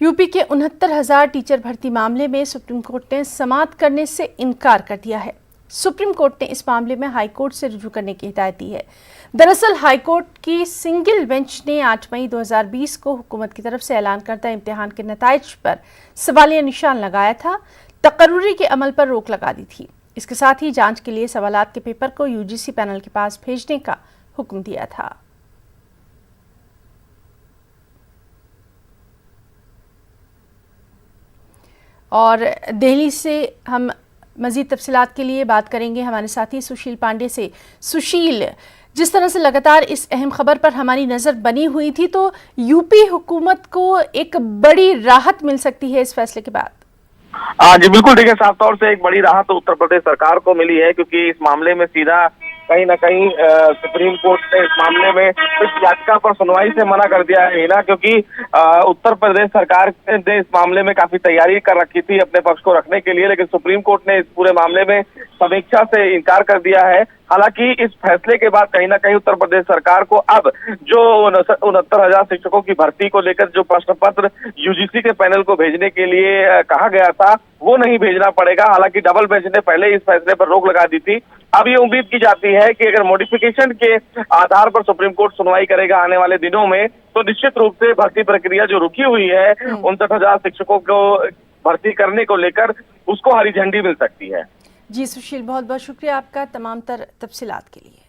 UP के 69,000 teacher भर्ती मामले में सुप्रीम कोर्ट ने समाअत करने से इनकार कर दिया है। सुप्रीम कोर्ट ने इस मामले में हाई कोर्ट से रुजू करने की हिदायत दी है। दरअसल हाई कोर्ट की सिंगल बेंच ने 8 मई 2020 को हुकूमत की तरफ से ऐलान करदा इम्तिहान के नताइज पर सवालिया निशान लगाया था, तकर्रुरी के अमल पर रोक लगा दी थी। इसके साथ ही जांच के लिए सवालात के पेपर को यूजीसी पैनल के पास भेजने का हुक्म दिया था। और दिल्ली से हम मज़ीद तफसीलात के लिए बात करेंगे हमारे साथी सुशील पांडे से। सुशील, जिस तरह से लगातार इस अहम खबर पर हमारी नज़र बनी हुई थी, तो यूपी हुकूमत को एक बड़ी राहत मिल सकती है इस फैसले के बाद। जी बिल्कुल, देखिए साफ तौर से एक बड़ी राहत तो उत्तर प्रदेश सरकार को मिली है, क्योंकि इस मामले में सीधा कहीं ना कहीं सुप्रीम कोर्ट ने इस मामले में इस याचिका पर सुनवाई से मना कर दिया है ना, क्योंकि उत्तर प्रदेश सरकार ने इस मामले में काफी तैयारी कर रखी थी अपने पक्ष को रखने के लिए, लेकिन सुप्रीम कोर्ट ने इस पूरे मामले में समीक्षा से इनकार कर दिया है। हालांकि इस फैसले के बाद कहीं ना कहीं उत्तर प्रदेश सरकार को अब जो 69,000 शिक्षकों की भर्ती को लेकर जो प्रश्न पत्र यूजीसी के पैनल को भेजने के लिए कहा गया था, वो नहीं भेजना पड़ेगा। हालांकि डबल बेंच ने पहले इस फैसले पर रोक लगा दी थी। अब ये उम्मीद की जाती है कि अगर मॉडिफिकेशन के आधार पर सुप्रीम कोर्ट सुनवाई करेगा आने वाले दिनों में, तो निश्चित रूप से भर्ती प्रक्रिया जो रुकी हुई है 69,000 शिक्षकों को भर्ती करने को लेकर, उसको हरी झंडी मिल सकती है। जी सुशील, बहुत बहुत शुक्रिया आपका तमाम तर तफसीलात के लिए।